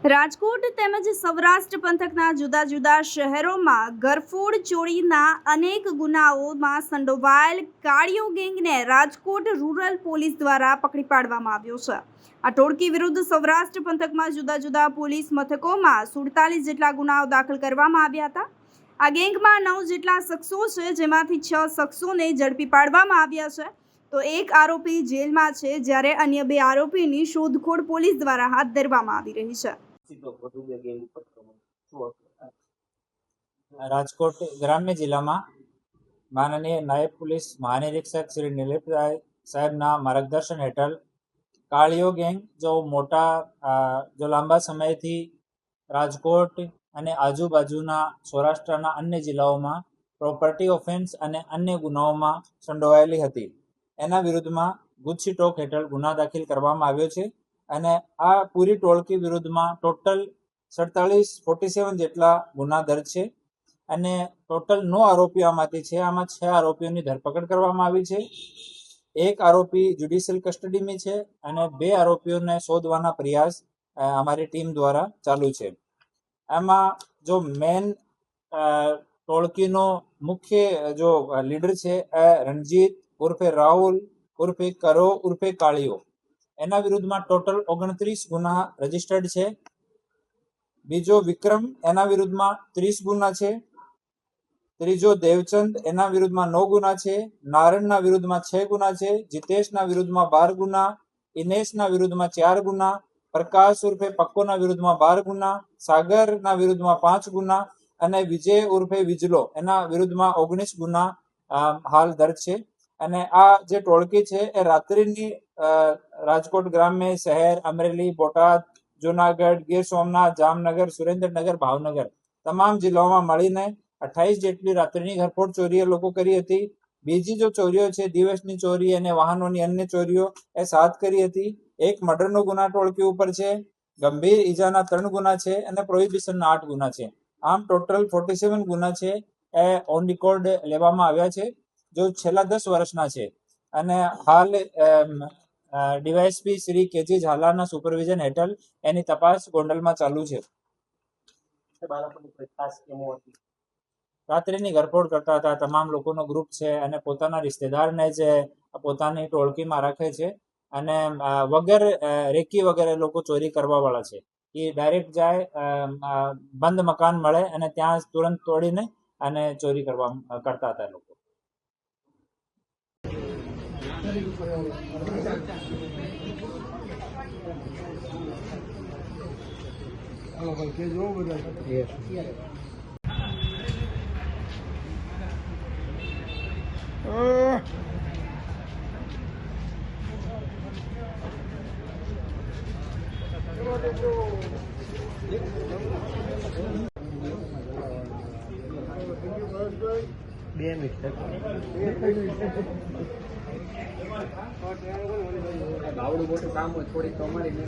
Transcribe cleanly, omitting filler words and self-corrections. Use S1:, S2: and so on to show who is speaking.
S1: રાજકોટ તેમજ સૌરાષ્ટ્ર પંથકના જુદા જુદા શહેરોમાં ઘરફોડ ચોરીના અનેક ગુનાઓમાં સંડોવાયેલ કાળિયો ગેંગને રાજકોટ રૂરલ પોલીસ દ્વારા પકડી પાડવામાં આવ્યો છે। આ ટોળકી વિરુદ્ધ સૌરાષ્ટ્ર પંથકમાં જુદા જુદા પોલીસ મથકોમાં 47 જેટલા ગુનાઓ દાખલ કરવામાં આવ્યા હતા। આ ગેંગમાં 9 જેટલા શખ્સો છે, જેમાંથી 6 શખ્સોને ઝડપી પાડવામાં આવ્યા છે, તો એક આરોપી જેલમાં છે, જ્યારે અન્ય 2 આરોપીની શોધખોળ પોલીસ દ્વારા હાથ ધરવામાં આવી રહી છે।
S2: રાજકોટ ગ્રામ્ય જિલ્લામાં માનનીય નાયબ પોલીસ મહાનિરીક્ષક શ્રી નિલેપભાઈ સાહેબના માર્ગદર્શન હેઠળ કાળિયો ગેંગ જો લાંબા સમયથી રાજકોટ અને આજુબાજુના સૌરાષ્ટ્રના અન્ય જિલ્લાઓમાં પ્રોપર્ટી ઓફેન્સ અને અન્ય ગુનાઓમાં સંડોવાયેલી હતી, એના વિરુદ્ધમાં ગુજસી ટોક હેઠળ ગુના દાખલ કરવામાં આવ્યો છે। અને આ પૂરી ટોળકી વિરુદ્ધમાં ટોટલ 47 જેટલા ગુના દર્જ છે અને ટોટલ 9 આરોપીઓ આમાંથી છે। આમાં 6 આરોપીઓની ધરપકડ કરવામાં આવી છે, એક આરોપી જ્યુડિશિયલ કસ્ટડીમાં છે અને 2 આરોપીઓને શોધવાના પ્રયાસ અમારી ટીમ દ્વારા ચાલુ છે। આમાં જો મેન ટોળકીનો મુખ્ય લીડર છે રણજીત ઉર્ફે રાહુલ ઉર્ફે કરો ઉર્ફે કાળિયો, એના વિરુદ્ધમાં ટોટલ 29 ગુના રજીસ્ટર્ડ છે। બીજો વિક્રમ, એના વિરુદ્ધમાં 30 ગુના છે। ત્રીજો દેવચંદ, એના વિરુદ્ધમાં 9 ગુના છે। નારણના વિરુદ્ધમાં 6 ગુના છે। જીતેશના વિરુદ્ધમાં 12 ગુના, ઇનેશના વિરુદ્ધમાં 4 ગુના, પ્રકાશ ઉર્ફે પક્કોના વિરુદ્ધમાં 12 ગુના, સાગરના વિરુદ્ધમાં 5 ગુના અને વિજય ઉર્ફે વિજલો, એના વિરુદ્ધમાં 19 ગુના હાલ દર્જ છે। અને આ જે ટોળકી છે એ રાત્રિની રાજકોટ ગ્રામ્ય શહેર, અમરેલી, બોટાદ, જુનાગઢ, ગીર સોમનાથ, જામનગર, સુરેન્દ્રનગર, ભાવનગર તમામ જિલ્લાઓમાં મળીને 28 જેટલી રાત્રિની ઘરફોડ ચોરીઓ લોકો કરી હતી। બીજી જો ચોરીઓ છે, દિવસની ચોરી અને વાહનોની અન્ય ચોરીઓ એ 7 કરી હતી। એક મર્ડરનો ગુના ટોળકી ઉપર છે, ગંભીર ઈજાના 3 ગુના છે અને પ્રોહિબિશનના 8 ગુના છે। આમ ટોટલ 47 ગુના છે એ ઓન રેકોર્ડ લેવામાં આવ્યા છે, જો છેલ્લા 10 વર્ષના છે। અને હાલ ડીવાયએસપી શ્રી કેજી ઝાલાના સુપરવિઝન હેઠળ એની તપાસ ગોંડલમાં ચાલુ છે। રાત્રિની ઘરફોડ કરતા હતા તમામ લોકોનો ગ્રુપ છે અને પોતાના રિશ્તેદારને જ પોતાની ટોળકીમાં રાખે છે અને વગર રેકી વગેરે લોકો ચોરી કરવા વાળા છે, એ ડાયરેક્ટ જાય, બંધ મકાન મળે અને ત્યાં તુરંત તોડીને અને ચોરી કરતા હતા લોકો।
S3: આવડું મોટું કામ હોય થોડીક અમારી